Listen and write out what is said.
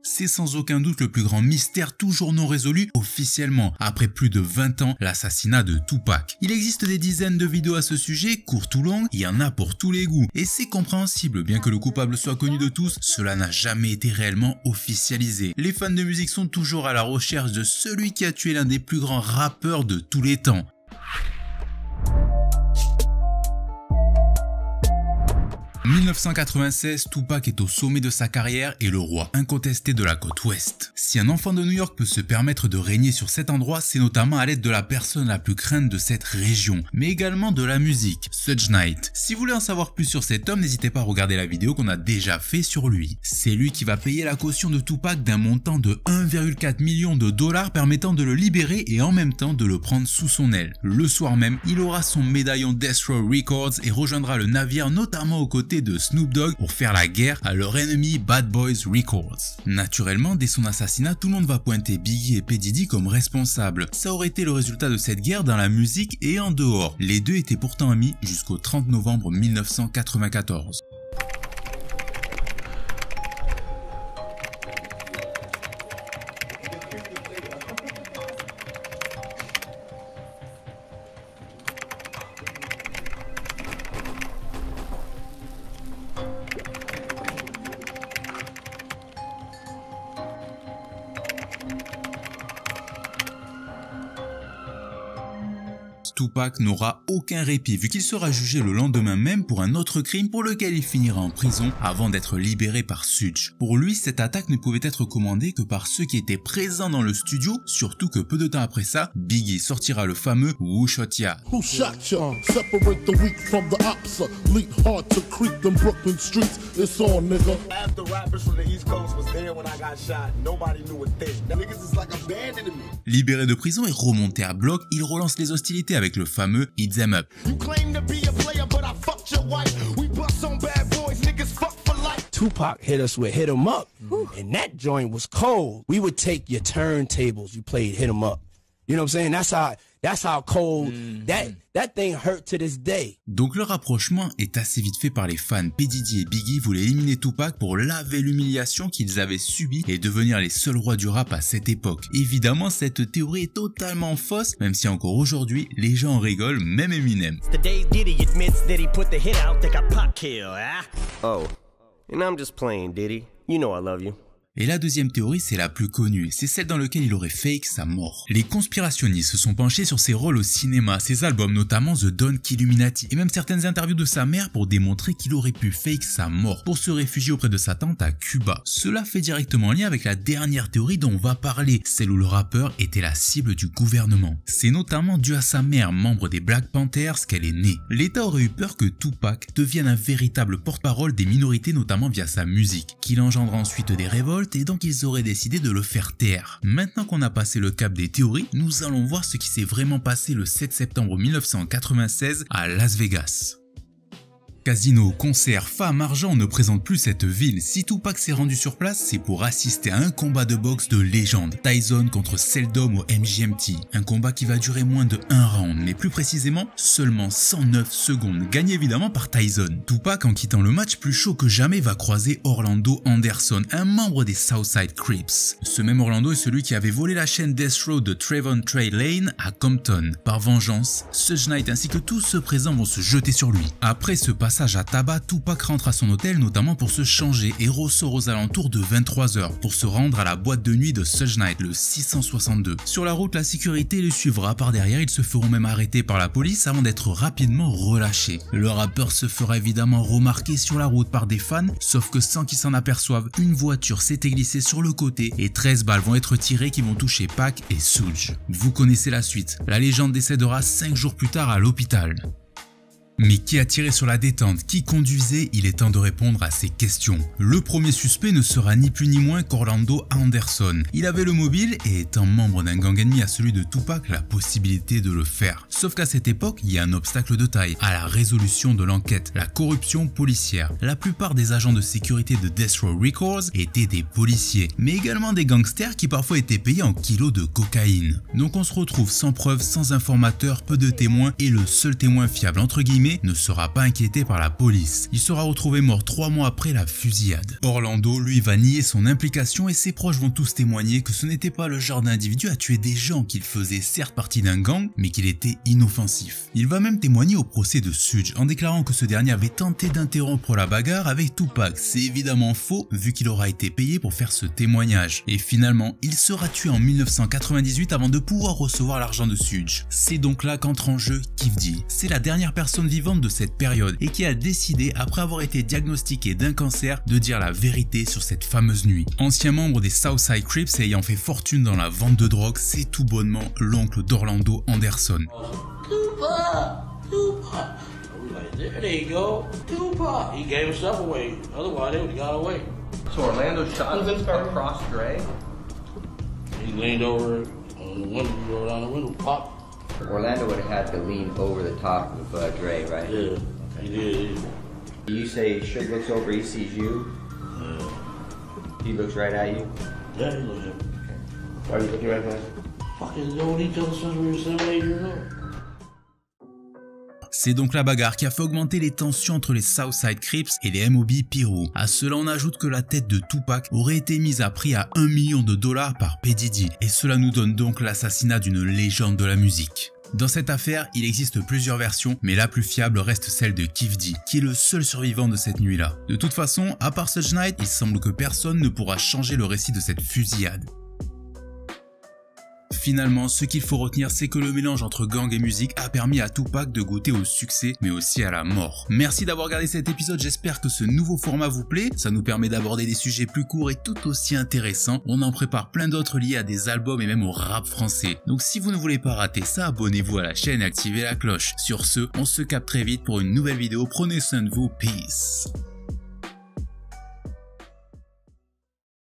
C'est sans aucun doute le plus grand mystère toujours non résolu officiellement, après plus de 20 ans, l'assassinat de Tupac. Il existe des dizaines de vidéos à ce sujet, courtes ou longues, il y en a pour tous les goûts. Et c'est compréhensible, bien que le coupable soit connu de tous, cela n'a jamais été réellement officialisé. Les fans de musique sont toujours à la recherche de celui qui a tué l'un des plus grands rappeurs de tous les temps. En 1996, Tupac est au sommet de sa carrière et le roi incontesté de la côte ouest. Si un enfant de New York peut se permettre de régner sur cet endroit, c'est notamment à l'aide de la personne la plus crainte de cette région, mais également de la musique, Suge Knight. Si vous voulez en savoir plus sur cet homme, n'hésitez pas à regarder la vidéo qu'on a déjà fait sur lui. C'est lui qui va payer la caution de Tupac d'un montant de 1,4 million de dollars permettant de le libérer et en même temps de le prendre sous son aile. Le soir même, il aura son médaillon Death Row Records et rejoindra le navire notamment aux côtés de Snoop Dogg pour faire la guerre à leur ennemi Bad Boys Records. Naturellement, dès son assassinat, tout le monde va pointer Biggie et P. Diddy comme responsables. Ça aurait été le résultat de cette guerre dans la musique et en dehors. Les deux étaient pourtant amis jusqu'au 30 novembre 1994. Tupac n'aura aucun répit vu qu'il sera jugé le lendemain même pour un autre crime pour lequel il finira en prison avant d'être libéré par Suge. Pour lui, cette attaque ne pouvait être commandée que par ceux qui étaient présents dans le studio, surtout que peu de temps après ça, Biggie sortira le fameux Who Shot Ya. Who shot ya? Separate the weak from the ops. Lead hard to creep them Brooklyn streets. It's on, nigga. After rappers from the East Coast was there when I got shot, nobody knew a thing. Niggas is like abandoning me. Libéré de prison et remonté à bloc, il relance les hostilités avec le fameux Hit 'em Up. Tupac hit us with Hit 'em Up, and that joint was cold. We would take your turntables, you played Hit 'em Up. You know what I'm saying? That's how cold that thing hurt to this day. Donc le rapprochement est assez vite fait par les fans. P. Diddy et Biggie voulaient éliminer Tupac pour laver l'humiliation qu'ils avaient subie et devenir les seuls rois du rap à cette époque. Évidemment, cette théorie est totalement fausse, même si encore aujourd'hui, les gens en rigolent, même Eminem. Oh, and I'm just playing, Diddy. You know I love you. Et la deuxième théorie, c'est la plus connue, c'est celle dans laquelle il aurait fake sa mort. Les conspirationnistes se sont penchés sur ses rôles au cinéma, ses albums, notamment The Don Killuminati, et même certaines interviews de sa mère pour démontrer qu'il aurait pu fake sa mort pour se réfugier auprès de sa tante à Cuba. Cela fait directement lien avec la dernière théorie dont on va parler, celle où le rappeur était la cible du gouvernement. C'est notamment dû à sa mère, membre des Black Panthers, qu'elle est née. L'État aurait eu peur que Tupac devienne un véritable porte-parole des minorités, notamment via sa musique, qu'il engendre ensuite des révoltes, et donc ils auraient décidé de le faire taire. Maintenant qu'on a passé le cap des théories, nous allons voir ce qui s'est vraiment passé le 7 septembre 1996 à Las Vegas. Casino, concert, femmes, argent, on ne présente plus cette ville. Si Tupac s'est rendu sur place, c'est pour assister à un combat de boxe de légende. Tyson contre Seldom au MGMT. Un combat qui va durer moins de 1 round, mais plus précisément, seulement 109 secondes, gagné évidemment par Tyson. Tupac, en quittant le match plus chaud que jamais, va croiser Orlando Anderson, un membre des Southside Crips. Ce même Orlando est celui qui avait volé la chaîne Death Row de Trayvon Trey Lane à Compton. Par vengeance, Suge Knight ainsi que tous ceux présents vont se jeter sur lui. Après ce passage à tabac, Tupac rentre à son hôtel notamment pour se changer et ressort aux alentours de 23 h pour se rendre à la boîte de nuit de Suge Knight, le 662. Sur la route, la sécurité le suivra par derrière, ils se feront même arrêter par la police avant d'être rapidement relâchés. Le rappeur se fera évidemment remarquer sur la route par des fans, sauf que sans qu'ils s'en aperçoivent, une voiture s'était glissée sur le côté et 13 balles vont être tirées qui vont toucher Pac et Suge. Vous connaissez la suite, la légende décédera 5 jours plus tard à l'hôpital. Mais qui a tiré sur la détente? Qui conduisait? Il est temps de répondre à ces questions. Le premier suspect ne sera ni plus ni moins qu'Orlando Anderson. Il avait le mobile et étant membre d'un gang ennemi à celui de Tupac, la possibilité de le faire. Sauf qu'à cette époque, il y a un obstacle de taille à la résolution de l'enquête, la corruption policière. La plupart des agents de sécurité de Death Row Records étaient des policiers, mais également des gangsters qui parfois étaient payés en kilos de cocaïne. Donc on se retrouve sans preuve, sans informateur, peu de témoins et le seul témoin fiable entre guillemets ne sera pas inquiété par la police. Il sera retrouvé mort 3 mois après la fusillade. Orlando lui va nier son implication et ses proches vont tous témoigner que ce n'était pas le genre d'individu à tuer des gens, qu'il faisait certes partie d'un gang mais qu'il était inoffensif. Il va même témoigner au procès de Suge en déclarant que ce dernier avait tenté d'interrompre la bagarre avec Tupac. C'est évidemment faux vu qu'il aura été payé pour faire ce témoignage. Et finalement, il sera tué en 1998 avant de pouvoir recevoir l'argent de Suge. C'est donc là qu'entre en jeu Kif D. C'est la dernière personne vivante de cette période et qui a décidé, après avoir été diagnostiqué d'un cancer, de dire la vérité sur cette fameuse nuit. Ancien membre des Southside Crips et ayant fait fortune dans la vente de drogue, c'est tout bonnement l'oncle d'Orlando Anderson. Tupac. There you go. Tupac. He gave himself away. Otherwise, they would have got away. So Orlando shot across Dre? He leaned over on the window, rolled down the window, popped. Orlando would have had to lean over the top of Dre, right? Yeah, he did. You say Suge looks over, he sees you? Yeah. He looks right at you? Yeah, he looked at me. Why are you looking right at him? Fucking known each other since we were 7, 8 years old. C'est donc la bagarre qui a fait augmenter les tensions entre les Southside Crips et les MOB Piru. À cela on ajoute que la tête de Tupac aurait été mise à prix à $1 million par P. Diddy, et cela nous donne donc l'assassinat d'une légende de la musique. Dans cette affaire, il existe plusieurs versions, mais la plus fiable reste celle de Kif D, qui est le seul survivant de cette nuit-là. De toute façon, à part Suge Knight, il semble que personne ne pourra changer le récit de cette fusillade. Finalement, ce qu'il faut retenir, c'est que le mélange entre gang et musique a permis à Tupac de goûter au succès, mais aussi à la mort. Merci d'avoir regardé cet épisode, j'espère que ce nouveau format vous plaît. Ça nous permet d'aborder des sujets plus courts et tout aussi intéressants. On en prépare plein d'autres liés à des albums et même au rap français. Donc si vous ne voulez pas rater ça, abonnez-vous à la chaîne et activez la cloche. Sur ce, on se capte très vite pour une nouvelle vidéo. Prenez soin de vous, peace.